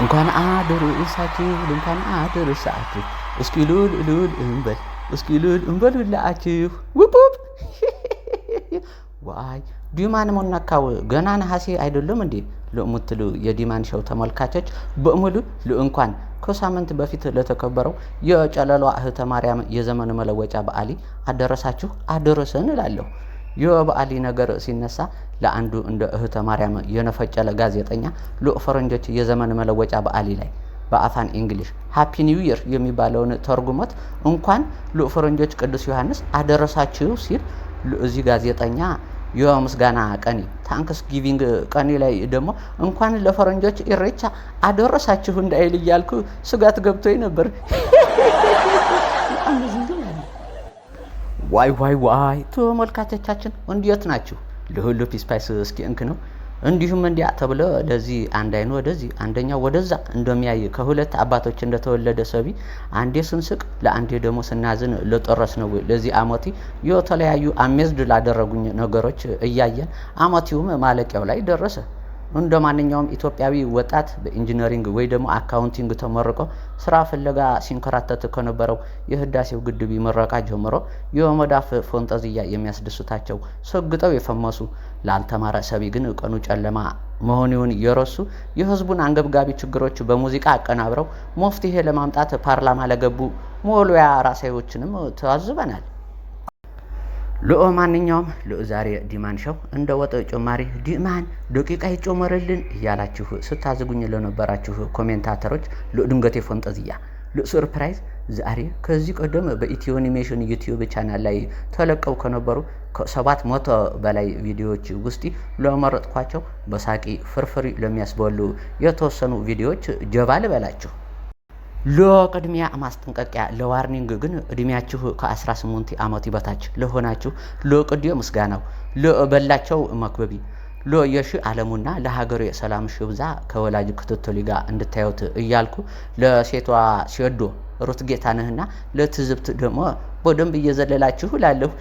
እንኳን አደረሳችሁ እንኳን አደረሳችሁ እስኪ ሉል እንበል እስኪ ሉል እንበል ሁላችሁ ውቡብ ዋይ ዲማን ሞናካው ገና ነሐሴ አይደለም እንዴ ለሙትሉ የዲማን ሾው ተመልካቾች በሙሉ ለእንኳን ከሳምንት በፊት ለተከበረው የጨለሏ እህተ ማርያም የዘመን መለወጫ በዓል አደረሳችሁ አደረሰን እላለሁ። የበዓል ነገር ሲነሳ ለአንዱ እንደ እህተ ማርያም የነፈጨለ ጋዜጠኛ ለፈረንጆች የዘመን መለወጫ በዓል ላይ በአፋን እንግሊሽ ሃፒ ኒው ይር የሚባለውን ተርጉሞት እንኳን ለፈረንጆች ቅዱስ ዮሐንስ አደረሳችሁ ሲል ለዚህ ጋዜጠኛ የምስጋና ቀኒ ታንክስ ጊቪንግ ቀኒ ላይ ደግሞ እንኳን ለፈረንጆች ኢሬቻ አደረሳችሁ እንዳይል ይያልኩ ስጋት ገብቶኝ ነበር። ዋይ ተመልካቾቻችን እንዴት ናችሁ? ለሁሉ ፒስፓይስ እስኪ እንክ ነው እንዲሁም እንዲያ ተብሎ ለዚህ አንድ አይኑ ወደዚህ አንደኛው ወደዛ እንደሚያይ ከሁለት አባቶች እንደተወለደ ሰቢ አንዴ ስንስቅ ለአንዴ ደግሞ ስናዝን ለጦረስ ነው። ለዚህ አመቲ የተለያዩ አሜዝድ ላደረጉኝ ነገሮች እያየን አመቲውም ማለቂያው ላይ ደረሰ። እንደ ማንኛውም ኢትዮጵያዊ ወጣት በኢንጂነሪንግ ወይ ደግሞ አካውንቲንግ ተመርቆ ስራ ፍለጋ ሲንከራተት ከነበረው የህዳሴው ግድብ ምረቃ ጀምሮ የመዳፍ ፎንጠዝያ የሚያስደስታቸው ሰግጠው የፈመሱ ላልተማረ ሰቢ ግን ቀኑ ጨለማ መሆኑን የረሱ የህዝቡን አንገብጋቢ ችግሮች በሙዚቃ አቀናብረው መፍትሄ ለማምጣት ፓርላማ ለገቡ ሞሉያ ራሳዮችንም ተዋዝበናል። ለማንኛውም ለዛሬ ዲማን ሾው እንደ ወጥ ጭማሪ ዲማን ደቂቃ ይጨመርልን እያላችሁ ስታዝጉኝ ለነበራችሁ ኮሜንታተሮች ለድንገቴ ፈንጠዝያ ለሰርፕራይዝ ዛሬ ከዚህ ቀደም በኢትዮ አኒሜሽን ዩቲዩብ ቻናል ላይ ተለቀው ከነበሩ ከ700 በላይ ቪዲዮዎች ውስጥ ለመረጥኳቸው በሳቂ ፍርፍሪ ለሚያስበሉ የተወሰኑ ቪዲዮዎች ጀባ ልበላችሁ። ለቅድሚያ ማስጠንቀቂያ ለዋርኒንግ ግን እድሜያችሁ ከ18 ዓመት በታች ለሆናችሁ ለቅዲዮ ምስጋናው ለበላቸው መክበቢ ለየሺ ዓለሙና ለሀገሩ የሰላም ሽብዛ ከወላጅ ክትትል ጋር እንድታዩት እያልኩ ለሴቷ ሲወዶ ሩት ጌታነህና ለትዝብት ደግሞ በደንብ እየዘለላችሁ ላለሁ።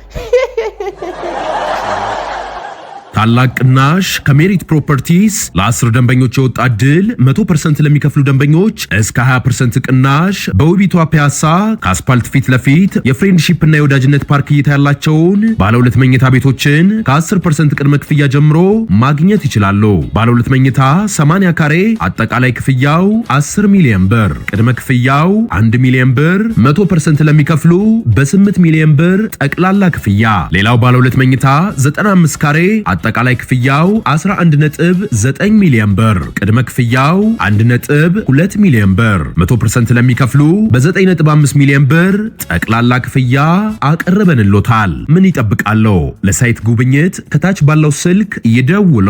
ታላቅ ቅናሽ ከሜሪት ፕሮፐርቲስ ለ10 ደንበኞች የወጣ ድል 100% ለሚከፍሉ ደንበኞች እስከ 20% ቅናሽ በውቢቷ ፒያሳ ከአስፓልት ፊት ለፊት የፍሬንድሺፕ እና የወዳጅነት ፓርክ እይታ ያላቸውን ባለ 2 መኝታ ቤቶችን ከ10% ቅድመ ክፍያ ጀምሮ ማግኘት ይችላሉ። ባለ 2 መኝታ 80 ካሬ አጠቃላይ ክፍያው 10 ሚሊዮን ብር፣ ቅድመ ክፍያው 1 ሚሊዮን ብር፣ 100% ለሚከፍሉ በ8 ሚሊዮን ብር ጠቅላላ ክፍያ። ሌላው ባለ 2 መኝታ 95 ካሬ አጠቃላይ ክፍያው 11.9 ሚሊዮን ብር፣ ቅድመ ክፍያው 1.2 ሚሊዮን ብር፣ 100% ለሚከፍሉ በ9.5 ሚሊዮን ብር ጠቅላላ ክፍያ አቀረበንሎታል። ምን ይጠብቃሉ? ለሳይት ጉብኝት ከታች ባለው ስልክ ይደውሉ።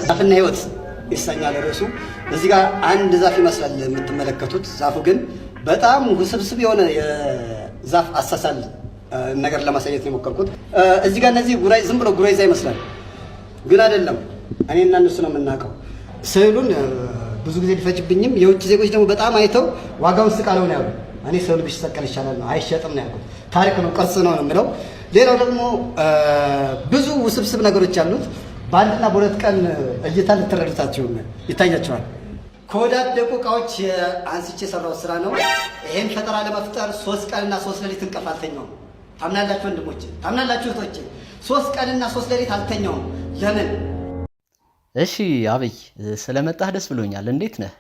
ዛፍና ህይወት ይሰኛል ርዕሱ። እዚህ ጋር አንድ ዛፍ ይመስላል የምትመለከቱት። ዛፉ ግን በጣም ውስብስብ የሆነ የዛፍ አሳሳል ነገር ለማሳየት ነው የሞከርኩት። እዚህ ጋር እነዚህ ጉራይ ዝም ብሎ ጉራይዛ ይመስላል፣ ግን አይደለም። እኔና እነሱ ነው የምናውቀው። ስዕሉን ብዙ ጊዜ ሊፈጅብኝም የውጭ ዜጎች ደግሞ በጣም አይተው ዋጋውን ስቃለው ነው ያሉ። እኔ ስዕሉ ቢሰቀል ይሻላል ነው፣ አይሸጥም ነው ያልኩት። ታሪክ ነው፣ ቅርጽ ነው የምለው። ሌላው ደግሞ ብዙ ውስብስብ ነገሮች አሉት። በአንድና በሁለት ቀን እይታ ልትረዱታቸው ይታያቸዋል። ከወዳደቁ እቃዎች አንስቼ የሰራው ስራ ነው። ይሄን ፈጠራ ለመፍጠር 3 ቀንና 3 ሌሊት እንቅልፍ አልተኛውም። ታምናላችሁ ወንድሞቼ? ታምናላችሁ እህቶቼ? 3 ቀንና 3 ሌሊት አልተኛውም። ለምን? እሺ አብይ ስለመጣህ ደስ ብሎኛል። እንዴት ነህ?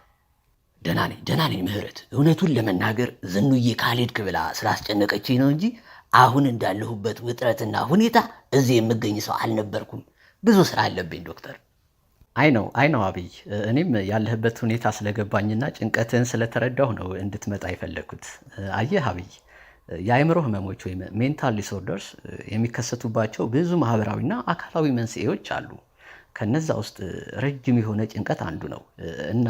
ደህና ነኝ ምህረት። እውነቱን ለመናገር ዝኑዬ ካልሄድክ ብላ ስላስጨነቀችኝ ነው እንጂ አሁን እንዳለሁበት ውጥረትና ሁኔታ እዚህ የምገኝ ሰው አልነበርኩም። ብዙ ስራ አለብኝ ዶክተር። አይ ነው አብይ፣ እኔም ያለህበት ሁኔታ ስለገባኝና ጭንቀትህን ስለተረዳሁ ነው እንድትመጣ የፈለኩት። አየህ አብይ፣ የአእምሮ ህመሞች ወይም ሜንታል ዲስኦርደርስ የሚከሰቱባቸው ብዙ ማህበራዊና አካላዊ መንስኤዎች አሉ። ከነዛ ውስጥ ረጅም የሆነ ጭንቀት አንዱ ነው እና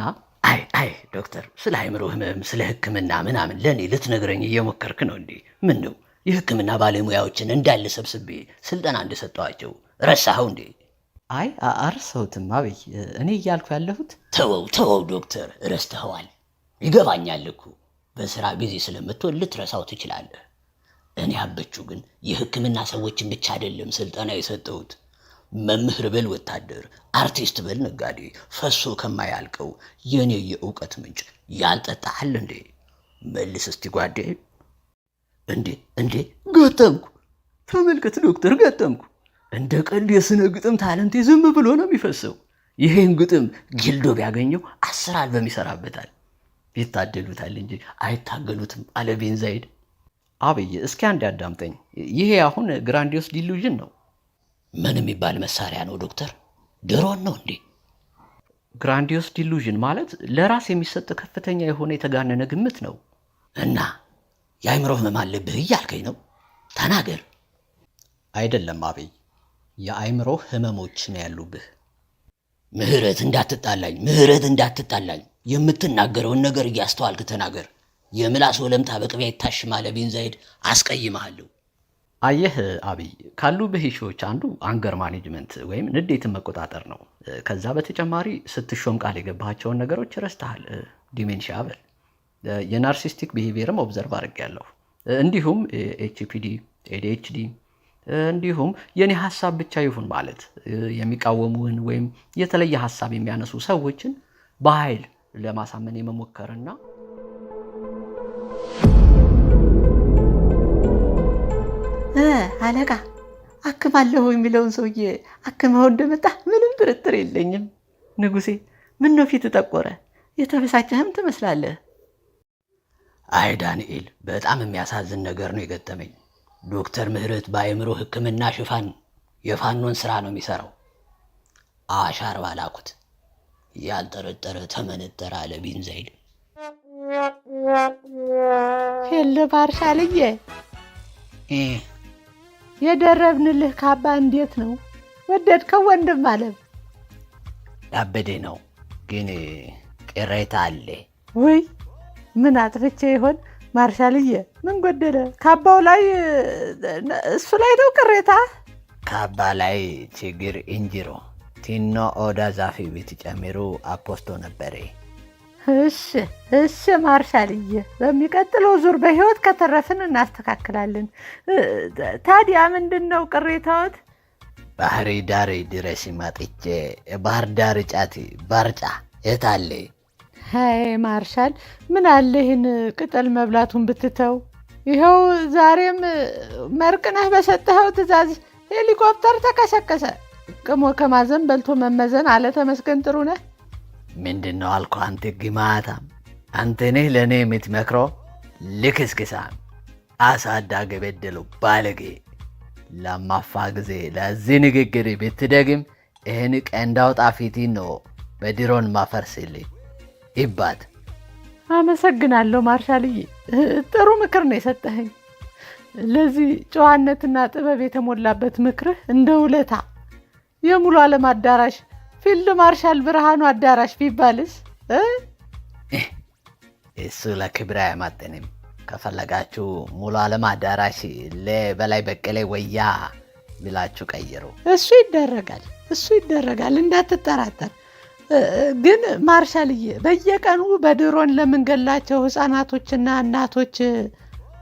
አይ ዶክተር፣ ስለ አእምሮ ህመም ስለ ህክምና ምናምን ለእኔ ልትነግረኝ እየሞከርክ ነው እንዴ? ምን ነው የህክምና ባለሙያዎችን እንዳለ ሰብስቤ ስልጠና እንደሰጠዋቸው ረሳኸው እንዴ? አይ አርሰውትም አብይ፣ እኔ እያልኩ ያለሁት ተወው ዶክተር፣ ረስተኸዋል። ይገባኛል እኮ በስራ ቢዚ ስለምትሆን ልትረሳው ትችላለህ። እኔ አበቹ ግን የህክምና ሰዎችን ብቻ አይደለም ስልጠና የሰጠሁት፣ መምህር በል ወታደር፣ አርቲስት በል ነጋዴ፣ ፈሶ ከማያልቀው የኔ የእውቀት ምንጭ ያልጠጣሃል እንዴ? መልስ እስቲ ጓዴ። እንዴ ገጠምኩ። ተመልከት ዶክተር፣ ገጠምኩ። እንደ ቀልድ የስነ ግጥም ታለንቴ ዝም ብሎ ነው የሚፈሰው። ይሄን ግጥም ጊልዶ ቢያገኘው 10 አልበም ይሰራበታል። ይታደሉታል እንጂ አይታገሉትም አለ ቤንዛይድ። አብይ እስኪ አንድ ያዳምጠኝ። ይሄ አሁን ግራንዲዮስ ዲሉዥን ነው። ምን የሚባል መሳሪያ ነው ዶክተር? ድሮን ነው እንዴ? ግራንዲዮስ ዲሉዥን ማለት ለራስ የሚሰጥ ከፍተኛ የሆነ የተጋነነ ግምት ነው። እና የአእምሮ ህመም አለብህ እያልከኝ ነው? ተናገር። አይደለም አብይ፣ የአእምሮ ህመሞች ነው ያሉብህ። ምህረት እንዳትጣላኝ። የምትናገረውን ነገር እያስተዋልክ ተናገር። የምላስ ወለምታ በቅቤ አይታሽም አለ ቤንዛይድ። አስቀይምሃለሁ። አየህ አብይ፣ ካሉብህ ኢሹዎች አንዱ አንገር ማኔጅመንት ወይም ንዴትን መቆጣጠር ነው። ከዛ በተጨማሪ ስትሾም ቃል የገባቸውን ነገሮች ረስተሃል። ዲሜንሺያ በል። የናርሲስቲክ ቢሄቪየርም ኦብዘርቭ አድርጌያለሁ። እንዲሁም ኤችፒዲ፣ ኤዲኤችዲ እንዲሁም የኔ ሀሳብ ብቻ ይሁን ማለት የሚቃወሙህን ወይም የተለየ ሀሳብ የሚያነሱ ሰዎችን በኃይል ለማሳመን የመሞከርና አለቃ አክማለሁ የሚለውን ሰውዬ አክመው እንደመጣ ምንም ጥርጥር የለኝም። ንጉሴ ምን ነው ፊት ጠቆረ? የተበሳጨህም ትመስላለህ። አይ ዳንኤል፣ በጣም የሚያሳዝን ነገር ነው የገጠመኝ። ዶክተር ምህረት በአእምሮ ሕክምና ሽፋን የፋኖን ስራ ነው የሚሰራው። አሻር ባላኩት ያልጠረጠረ ተመነጠረ አለ ቤንዛይድ። ሄሎ ማርሻልዬ፣ የደረብንልህ ካባ እንዴት ነው? ወደድከው ወንድም አለም? ያበደ ነው ግን ቅሬታ አለ። ውይ ምን አጥፍቼ ይሆን ማርሻልዬ? ምን ጎደለ? ካባው ላይ እሱ ላይ ነው ቅሬታ? ካባ ላይ ችግር እንጅሮ ቲኖ ኦዳ ዛፊ ብትጨምሩ አፖስቶ ነበረ። እሺ ማርሻልዬ፣ በሚቀጥለው ዙር በህይወት ከተረፍን እናስተካክላለን። ታዲያ ምንድን ነው ቅሬታዎት? ባህሪ ዳር ድረስ መጥቼ ባህር ዳር ጫት ባርጫ የታለ? ሀይ ማርሻል፣ ምን አለ ይህን ቅጠል መብላቱን ብትተው። ይኸው ዛሬም መርቅነህ በሰጠኸው ትእዛዝ ሄሊኮፕተር ተከሰከሰ። ቅሞ ከማዘን በልቶ መመዘን አለ ተመስገን ጥሩነህ። ምንድን ነው አልኩ? አንተ ግማታም፣ አንተ ነህ ለእኔ የምትመክረው? ልክስክሳም፣ አሳዳጊ በደለው ባለጌ። ለማፋ ጊዜ ለዚህ ንግግር ብትደግም ይህን ቀንድ አውጣ ፊትህን ነው በድሮን ማፈርስልኝ ይባት። አመሰግናለሁ ማርሻልዬ፣ ጥሩ ምክር ነው የሰጠኸኝ። ለዚህ ጨዋነትና ጥበብ የተሞላበት ምክርህ እንደ ውለታ የሙሉ ዓለም አዳራሽ ፊልድ ማርሻል ብርሃኑ አዳራሽ ቢባልስ? እሱ ለክብር አይመጥንም። ከፈለጋችሁ ሙሉ ዓለም አዳራሽ ለበላይ በቀለ ወያ ብላችሁ ቀይሩ። እሱ ይደረጋል እንዳትጠራጠር። ግን ማርሻልዬ፣ በየቀኑ በድሮን ለምንገላቸው ህፃናቶችና እናቶች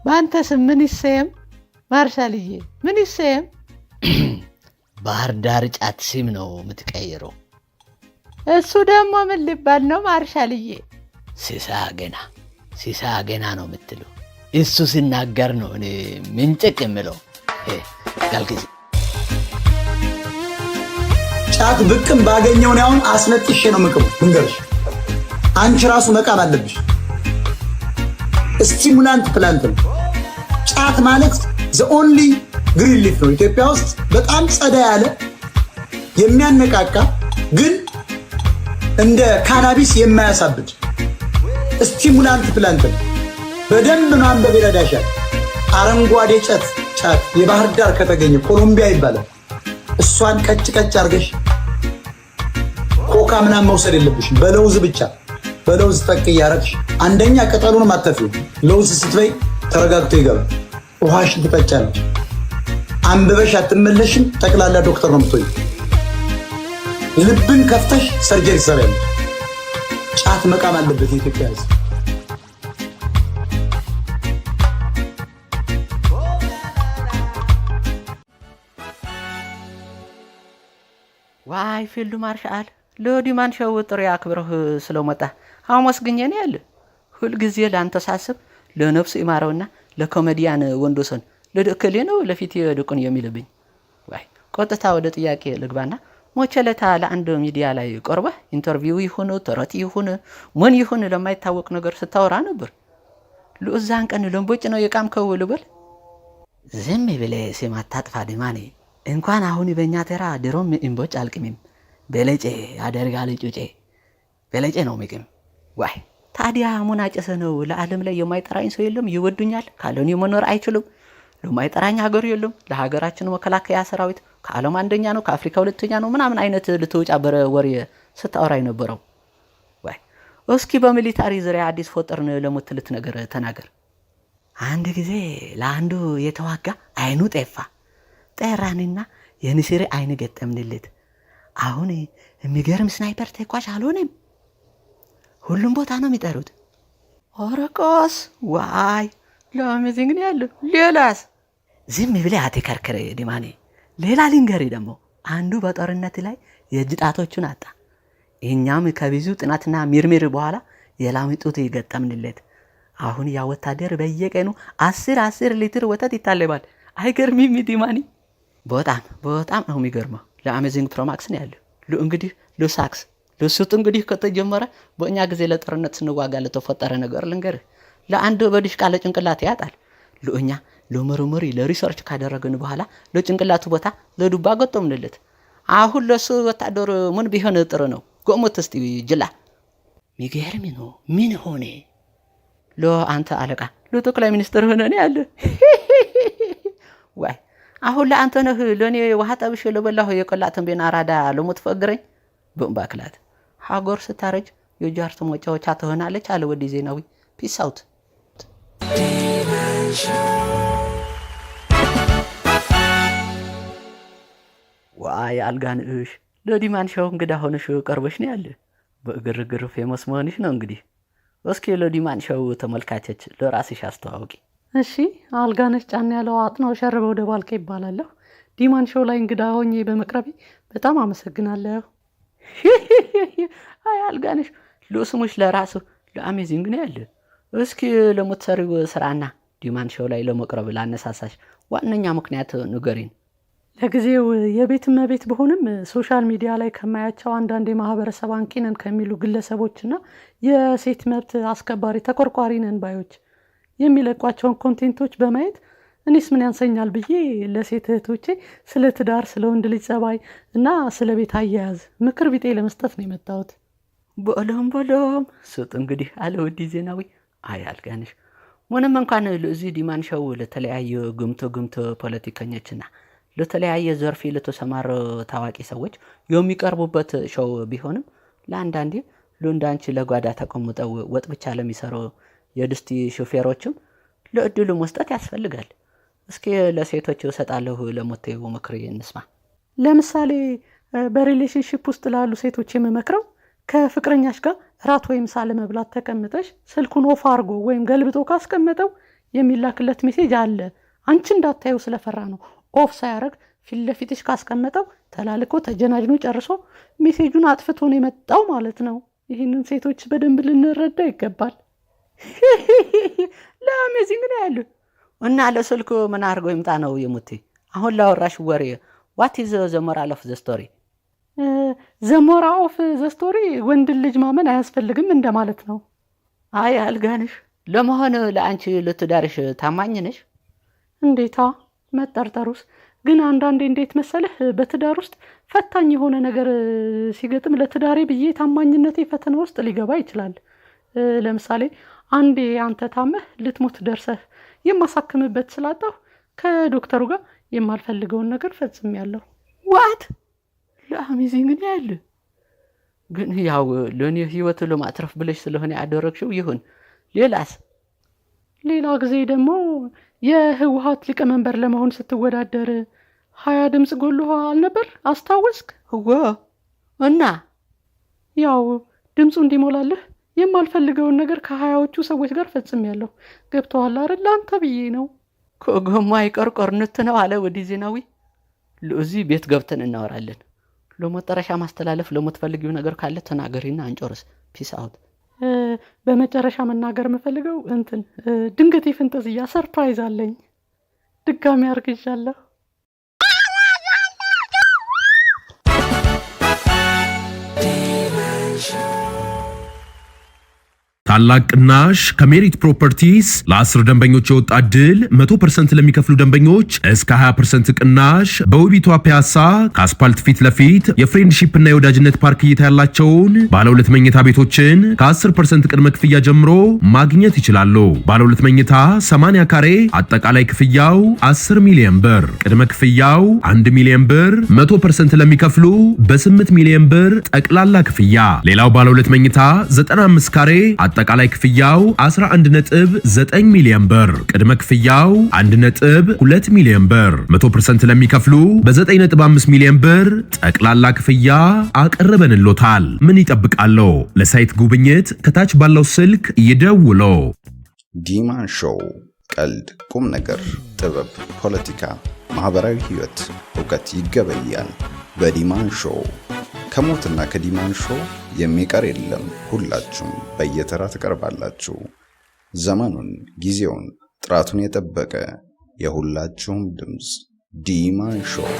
በአንተ ስም ምን ይሰየም? ማርሻልዬ ምን ይሰየም? ባህር ዳር ጫት ስም ነው የምትቀይረው። እሱ ደግሞ ምን ሊባል ነው ማርሻልዬ? ሲሳ ገና ነው የምትሉ። እሱ ሲናገር ነው እኔ ምንጭቅ የምለው። ጋልጊዜ ጫት ብቅም ባገኘውን ያውን አስነጥሼ ነው ምቅም። ልንገርሽ፣ አንቺ ራሱ መቃም አለብሽ። ስቲሙላንት ፕላንት ነው ጫት ማለት። ዘ ኦንሊ ግሪን ሊፍ ነው ኢትዮጵያ ውስጥ በጣም ጸዳ ያለ የሚያነቃቃ ግን እንደ ካናቢስ የማያሳብድ ስቲሙላንት ፕላንት ነው። በደንብ ማንበብ ይረዳሻል። አረንጓዴ ጫት የባህር ዳር ከተገኘ ኮሎምቢያ ይባላል። እሷን ቀጭ አርገሽ ኮካ ምናምን መውሰድ የለብሽም። በለውዝ ብቻ በለውዝ ጠቅ እያረግሽ አንደኛ ቅጠሉንም አተፊው። ለውዝ ስትበይ ተረጋግቶ ይገባል። ውሃሽን ትጠጫለሽ። አንብበሽ አትመለሽም። ጠቅላላ ዶክተር ነው የምትሆኝ። ልብን ከፍተሽ ሰርጀሪ ትሰሪያለሽ። ጫት መቃም አለበት የኢትዮጵያ ሕዝብ። ዋይ ፊልድ ማርሻል ለዲማን ሾው ጥሪ አክብረህ ስለመጣ አመስግኜ ነው ያለ። ሁልጊዜ ላንተ ሳስብ ለነፍስ ይማረውና ለኮሜዲያን ወንዶሰን ለድክሌ ነው ለፊት የድቁን የሚልብኝ። ዋይ ቆጥታ ወደ ጥያቄ ልግባና ሞቸለታ ለአንድ ሚዲያ ላይ ቆርበህ ኢንተርቪው ይሁን ተረት ይሁን ምን ይሁን ለማይታወቅ ነገር ስታወራ ነበር። ለዛን ቀን ለምቦጭ ነው የቃምከው ልበል? ዝም ብለህ ስም አታጥፋ ዲማኔ። እንኳን አሁን በእኛ ተራ ድሮም እምቦጭ አልቅምም። በለጬ ያደርጋል ጩጬ በለጬ ነው ሚቅም። ዋይ ታዲያ ሙናጨሰ ነው ለዓለም ላይ የማይጠራኝ ሰው የለም? ይወዱኛል ካለኔ መኖር አይችሉም። ለማይጠራኝ ሀገር የለም። ለሀገራችን መከላከያ ሰራዊት ከዓለም አንደኛ ነው ከአፍሪካ ሁለተኛ ነው ምናምን አይነት ልትወጫበረ ወሬ ስታወራ የነበረው። ዋይ እስኪ በሚሊታሪ ዙሪያ አዲስ ፈጠርን ለምትልት ነገር ተናገር። አንድ ጊዜ ለአንዱ የተዋጋ አይኑ ጠፋ። ጠራንና የንስር አይን ገጠምንለት። አሁን የሚገርም ስናይፐር ተኳሽ አልሆነም። ሁሉም ቦታ ነው የሚጠሩት። ኦረቆስ ዋይ ለአሜዚንግ ነው ያለው። ሌላስ? ዝም ብለህ አትከርክር ዲማኔ። ሌላ ልንገሪ ደግሞ አንዱ በጦርነት ላይ የእጅ ጣቶቹን አጣ። እኛም ከብዙ ጥናትና ምርምር በኋላ የላም ጡት ገጠምንለት። አሁን ያ ወታደር በየቀኑ 10 ሊትር ወተት ይታለባል። አይገርምም ዲማኔ? በጣም ነው የሚገርመው። ለአሜዚንግ ፕሮማክስ ነው ያለው። እንግዲህ ለሳክስ ለሱት እንግዲህ ከተጀመረ በእኛ ጊዜ ለጦርነት ስንዋጋ ለተፈጠረ ነገር ልንገርህ። ለአንድ በዲሽቃ ለጭንቅላት ያጣል። ለእኛ ለምርምሪ ለሪሰርች ካደረግን በኋላ ለጭንቅላቱ ቦታ ለዱባ ገጠምንለት። አሁን ለሱ ወታደር ምን ቢሆን ጥሩ ነው? ጎሞት እስቲ ጅላ ሚገርም ነው። ምን ሆነ? ለአንተ አለቃ ለጠቅላይ ሚኒስትር ሆነ ነው ያለ። ዋይ አሁን ለአንተ ነህ ለኔ ውሃ ጠብሽ ለበላሁ የቆላትን ቤና አራዳ ለሞትፈግረኝ በእምባክላት ሀገር ስታረጅ የጃርት መጫወቻ ትሆናለች አለ ወዲ ዜናዊ። ፒስ አውት። ዋይ አልጋንእሽ ለዲማን ሾው እንግዳ ሆነሽ ቀርበሽ ነው ያለ። በግርግር ፌመስ መሆንሽ ነው እንግዲህ። እስኪ ለዲማን ሾው ተመልካቾች ለራስሽ አስተዋውቂ። እሺ አልጋነሽ ጫን ያለው አጥናው ሸርበው ደባልከ ይባላለሁ። ዲማን ሾው ላይ እንግዳ ሆኜ በመቅረቤ በጣም አመሰግናለሁ። አይ አልጋነሽ ለስሙሽ ለራሱ ለአሜዚንግ ነው ያለ። እስኪ ለምትሰሪው ስራና ዲማን ሾው ላይ ለመቅረብ ላነሳሳሽ ዋነኛ ምክንያት ንገሪን። ለጊዜው የቤት እመቤት በሆንም ሶሻል ሚዲያ ላይ ከማያቸው አንዳንድ የማህበረሰብ አንቂ ነን ከሚሉ ግለሰቦችና የሴት መብት አስከባሪ ተቆርቋሪ ነን ባዮች የሚለቋቸውን ኮንቴንቶች በማየት እኔስ ምን ያንሰኛል ብዬ ለሴት እህቶቼ ስለ ትዳር፣ ስለ ወንድ ልጅ ጸባይ እና ስለ ቤት አያያዝ ምክር ቢጤ ለመስጠት ነው የመጣሁት። በሎም ስጥ እንግዲህ አለ ወዲ ዜናዊ። አይ አልጋነሽ ምንም እንኳን ለዚህ ዲማን ሾው ለተለያየ ግምቶ ፖለቲከኞችና ለተለያየ ዘርፍ ለተሰማሩ ታዋቂ ሰዎች የሚቀርቡበት ሾው ቢሆንም ለአንዳንዴ ለእንዳንቺ ለጓዳ ተቀምጠው ወጥ ብቻ ለሚሰሩ የድስቲ ሾፌሮችም ለእድሉ መስጠት ያስፈልጋል። እስኪ ለሴቶች እሰጣለሁ ለሞቴው ምክር እንስማ። ለምሳሌ በሪሌሽንሺፕ ውስጥ ላሉ ሴቶች የምመክረው ከፍቅረኛሽ ጋር ራት ወይም ሳለ መብላት ተቀምጠሽ ስልኩን ኦፍ አርጎ ወይም ገልብጦ ካስቀመጠው የሚላክለት ሜሴጅ አለ። አንቺ እንዳታዩ ስለፈራ ነው ኦፍ ሳያረግ ፊት ለፊትሽ ካስቀመጠው ተላልኮ ተጀናጅኖ ጨርሶ ሜሴጁን አጥፍቶ ነው የመጣው ማለት ነው። ይህንን ሴቶች በደንብ ልንረዳ ይገባል። ለአሜዚንግ ነው ያለ እና ለስልኩ ምን አርጎ ይምጣ ነው የሙቴ? አሁን ላወራሽ ወሬ ዋት ኢዝ ዘ ሞራል ኦፍ ዘ ስቶሪ? ዘ ሞራል ኦፍ ዘ ስቶሪ ወንድ ልጅ ማመን አያስፈልግም እንደማለት ነው። አይ አልጋነሽ ለመሆን ለአንቺ ለትዳርሽ ታማኝ ነሽ? እንዴታ መጠርጠሩስ ግን አንዳንዴ እንዴት መሰለህ በትዳር ውስጥ ፈታኝ የሆነ ነገር ሲገጥም ለትዳሬ ብዬ ታማኝነቴ ፈተና ውስጥ ሊገባ ይችላል። ለምሳሌ አንዴ አንተ ታመህ ልትሞት ደርሰህ የማሳክምበት ስላጣሁ ከዶክተሩ ጋር የማልፈልገውን ነገር ፈጽሜያለሁ። ዋት ለአሜዚንግ ነው ያለ። ግን ያው ለኔ ህይወት ለማትረፍ ብለሽ ስለሆነ ያደረግሽው ይሁን። ሌላስ? ሌላ ጊዜ ደግሞ የህወሓት ሊቀመንበር ለመሆን ስትወዳደር 20 ድምጽ ጎልሆ አልነበር? አስታወስክ? እና ያው ድምጹ እንዲሞላልህ የማልፈልገውን ነገር ከ20ዎቹ ሰዎች ጋር ፈጽሜያለሁ። ገብቶሃል አይደል? አንተ ብዬ ነው። ከጎማ ይቀርቆርነት ነው አለ ወዲ ዜናዊ። ለዚህ ቤት ገብተን እናወራለን። ለመጨረሻ ማስተላለፍ ለምትፈልጊው ነገር ካለ ተናገሪና አንጨርስ። ፒስ አውት። በመጨረሻ መናገር የምፈልገው ድንገት የፍንጠዝያ ሰርፕራይዝ አለኝ። ድጋሚ አርግዣለሁ። ታላቅ ቅናሽ ከሜሪት ፕሮፐርቲስ ለ10 ደንበኞች የወጣ ዕድል 100% ለሚከፍሉ ደንበኞች እስከ 20% ቅናሽ በውቢቷ ፒያሳ ከአስፓልት ፊት ለፊት የፍሬንድሺፕ እና የወዳጅነት ፓርክ እይታ ያላቸውን ባለ 2 መኝታ ቤቶችን ከ10% ቅድመ ክፍያ ጀምሮ ማግኘት ይችላሉ። ባለ 2 መኝታ 80 ካሬ አጠቃላይ ክፍያው 10 ሚሊዮን ብር፣ ቅድመ ክፍያው 1 ሚሊዮን ብር፣ 100% ለሚከፍሉ በ8 ሚሊዮን ብር ጠቅላላ ክፍያ። ሌላው ባለ 2 መኝታ 95 ካሬ አጠቃላይ ክፍያው 11.9 ሚሊዮን ብር፣ ቅድመ ክፍያው 1.2 ሚሊዮን ብር፣ 100% ለሚከፍሉ በ9.5 ሚሊዮን ብር ጠቅላላ ክፍያ አቀረበንሎታል። ምን ይጠብቃሉ? ለሳይት ጉብኝት ከታች ባለው ስልክ ይደውሉ። ዲማን ሾው ቀልድ፣ ቁም ነገር፣ ጥበብ፣ ፖለቲካ፣ ማህበራዊ ህይወት፣ ዕውቀት ይገበያል በዲማን ሾው። ከሞትና ከዲማን ሾው የሚቀር የለም። ሁላችሁም በየተራ ትቀርባላችሁ። ዘመኑን፣ ጊዜውን፣ ጥራቱን የጠበቀ የሁላችሁም ድምፅ ዲማን ሾው።